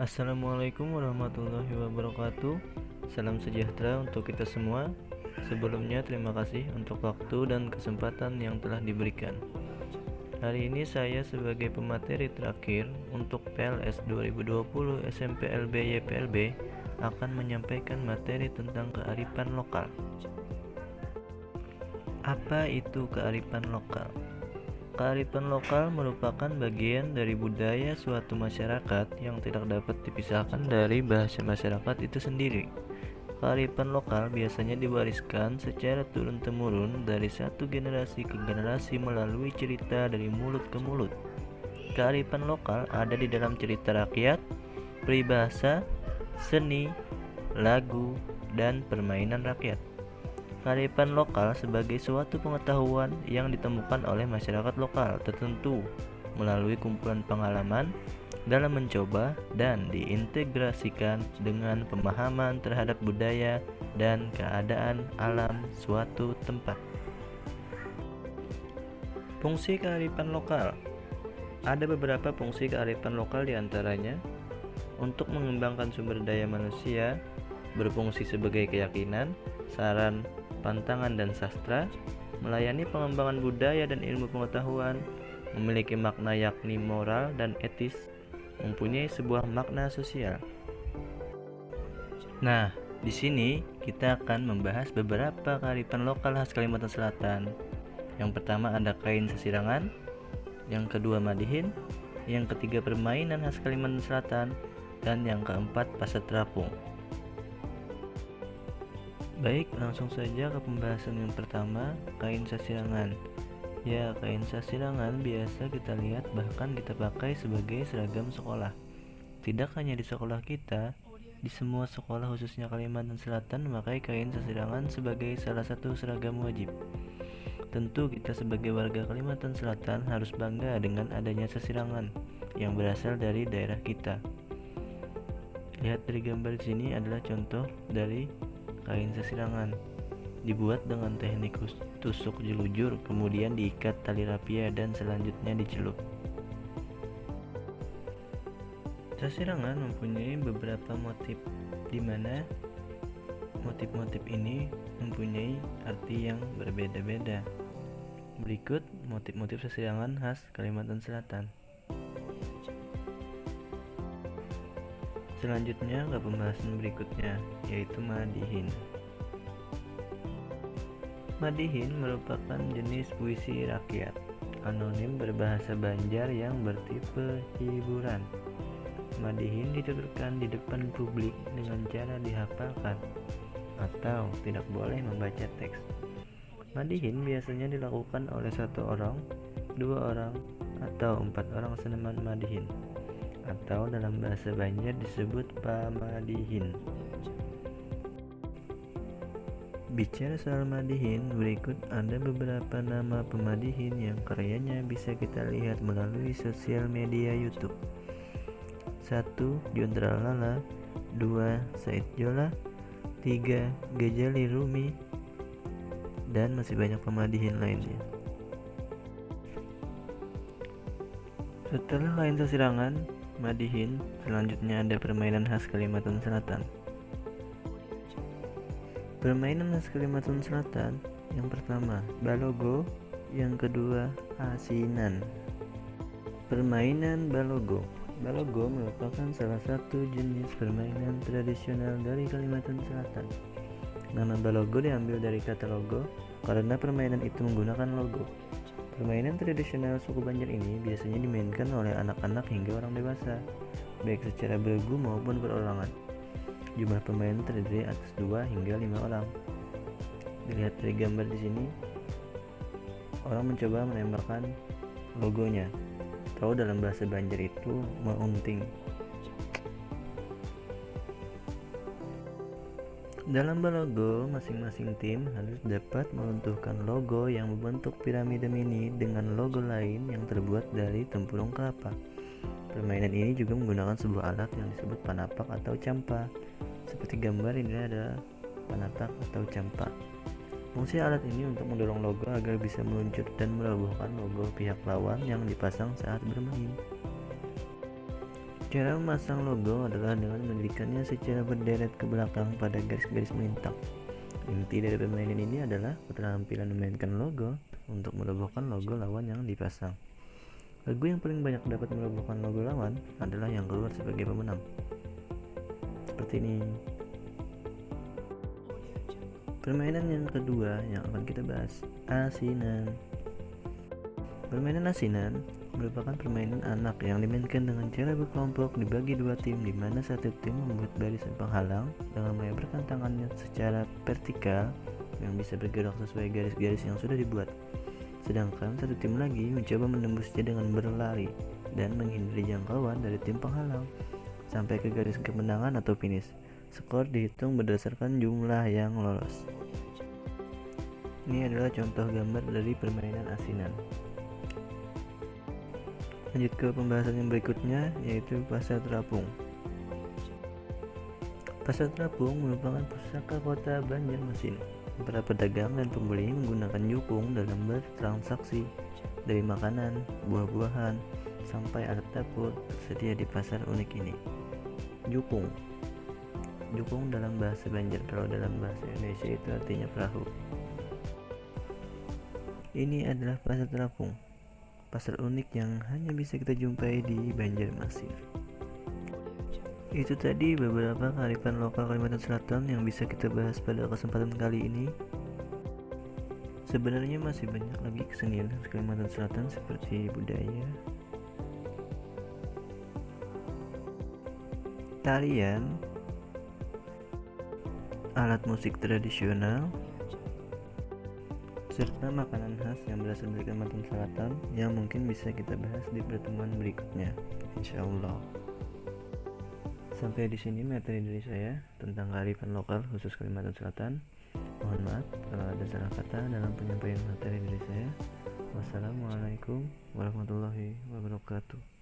Assalamualaikum warahmatullahi wabarakatuh. Salam sejahtera untuk kita semua. Sebelumnya terima kasih untuk waktu dan kesempatan yang telah diberikan. Hari ini saya sebagai pemateri terakhir untuk PLS 2020 SMP LB YPLB akan menyampaikan materi tentang kearifan lokal. Apa itu kearifan lokal? Kearifan lokal merupakan bagian dari budaya suatu masyarakat yang tidak dapat dipisahkan dari bahasa masyarakat itu sendiri. Kearifan lokal biasanya diwariskan secara turun-temurun dari satu generasi ke generasi melalui cerita dari mulut ke mulut. Kearifan lokal ada di dalam cerita rakyat, peribahasa, seni, lagu, dan permainan rakyat. Kearifan lokal sebagai suatu pengetahuan yang ditemukan oleh masyarakat lokal tertentu melalui kumpulan pengalaman dalam mencoba dan diintegrasikan dengan pemahaman terhadap budaya dan keadaan alam suatu tempat. Fungsi kearifan lokal. Ada beberapa fungsi kearifan lokal diantaranya untuk mengembangkan sumber daya manusia, berfungsi sebagai keyakinan, saran, pantangan dan sastra, melayani pengembangan budaya dan ilmu pengetahuan, memiliki makna yakni moral dan etis, mempunyai sebuah makna sosial. Nah, di sini kita akan membahas beberapa kearifan lokal khas Kalimantan Selatan. Yang pertama ada kain sasirangan, yang kedua madihin, yang ketiga permainan khas Kalimantan Selatan, dan yang keempat pasar terapung. Baik, langsung saja ke pembahasan yang pertama, kain sasirangan. Ya, kain sasirangan biasa kita lihat bahkan kita pakai sebagai seragam sekolah. Tidak hanya di sekolah kita, di semua sekolah khususnya Kalimantan Selatan memakai kain sasirangan sebagai salah satu seragam wajib. Tentu kita sebagai warga Kalimantan Selatan harus bangga dengan adanya sasirangan yang berasal dari daerah kita. Lihat dari gambar di sini adalah contoh dari kain sasirangan. Dibuat dengan teknik tusuk jelujur, kemudian diikat tali rapia dan selanjutnya dicelup. Sasirangan mempunyai beberapa motif, di mana motif-motif ini mempunyai arti yang berbeda-beda. Berikut motif-motif sasirangan khas Kalimantan Selatan. Selanjutnya ke pembahasan berikutnya, yaitu madihin. Madihin merupakan jenis puisi rakyat anonim berbahasa Banjar yang bertipe hiburan. Madihin dituturkan di depan publik dengan cara dihafalkan atau tidak boleh membaca teks. Madihin biasanya dilakukan oleh 1 orang, 2 orang, atau 4 orang seniman madihin, atau dalam bahasa Banjar disebut pamadihin. Bicara soal madihin, berikut ada beberapa nama pemadihin yang karyanya bisa kita lihat melalui sosial media YouTube. 1. Jondra Lala, 2. Said Jola, 3. Gejali Rumi, dan masih banyak pemadihin lainnya. Setelah kain sasirangan, madihin, selanjutnya ada permainan khas Kalimantan Selatan. Permainan khas Kalimantan Selatan, yang pertama balogo, yang kedua asinan. Permainan balogo. Balogo merupakan salah satu jenis permainan tradisional dari Kalimantan Selatan. Nama balogo diambil dari kata logo karena permainan itu menggunakan logo. Permainan tradisional suku Banjar ini biasanya dimainkan oleh anak-anak hingga orang dewasa, baik secara beregu maupun perorangan. Jumlah pemain terdiri atas 2 hingga 5 orang. Dilihat dari gambar di sini, orang mencoba menembakkan logonya, atau dalam bahasa Banjar itu meunting. Dalam balogo, masing-masing tim harus dapat meruntuhkan logo yang membentuk piramida mini dengan logo lain yang terbuat dari tempurung kelapa. Permainan ini juga menggunakan sebuah alat yang disebut panapak atau campa. Seperti gambar ini ada panapak atau campa. Fungsi alat ini untuk mendorong logo agar bisa meluncur dan merobohkan logo pihak lawan yang dipasang saat bermain. Cara memasang logo adalah dengan mendirikannya secara berderet ke belakang pada garis-garis melintang. Inti dari permainan ini adalah keterampilan memainkan logo untuk merobohkan logo lawan yang dipasang. Logo yang paling banyak dapat merobohkan logo lawan adalah yang keluar sebagai pemenang. Seperti ini. Permainan yang kedua yang akan kita bahas, asinan. Permainan asinan merupakan permainan anak yang dimainkan dengan cara berkelompok dibagi dua tim, di mana satu tim membuat barisan penghalang dengan melebarkan tangannya secara vertikal yang bisa bergerak sesuai garis-garis yang sudah dibuat. Sedangkan satu tim lagi mencoba menembusnya dengan berlari dan menghindari jangkauan dari tim penghalang sampai ke garis kemenangan atau finish. Skor dihitung berdasarkan jumlah yang lolos. Ini adalah contoh gambar dari permainan asinan. Lanjut ke pembahasan yang berikutnya, yaitu pasar terapung. Pasar terapung merupakan pusaka kota Banjarmasin. Para pedagang dan pembeli menggunakan jukung dalam bertransaksi, dari makanan, buah-buahan, sampai alat dapur tersedia di pasar unik ini. Jukung dalam bahasa Banjar, kalau dalam bahasa Indonesia itu artinya perahu. Ini adalah pasar terapung, pasar unik yang hanya bisa kita jumpai di Banjarmasin. Itu tadi beberapa kearifan lokal Kalimantan Selatan yang bisa kita bahas pada kesempatan kali ini. Sebenarnya masih banyak lagi kesenian khas Kalimantan Selatan seperti budaya, tarian, alat musik tradisional, serta makanan khas yang berasal dari Kalimantan Selatan yang mungkin bisa kita bahas di pertemuan berikutnya, insya Allah. Sampai di sini materi dari saya tentang kearifan lokal khusus Kalimantan Selatan. Mohon maaf kalau ada salah kata dalam penyampaian materi dari saya. Wassalamualaikum warahmatullahi wabarakatuh.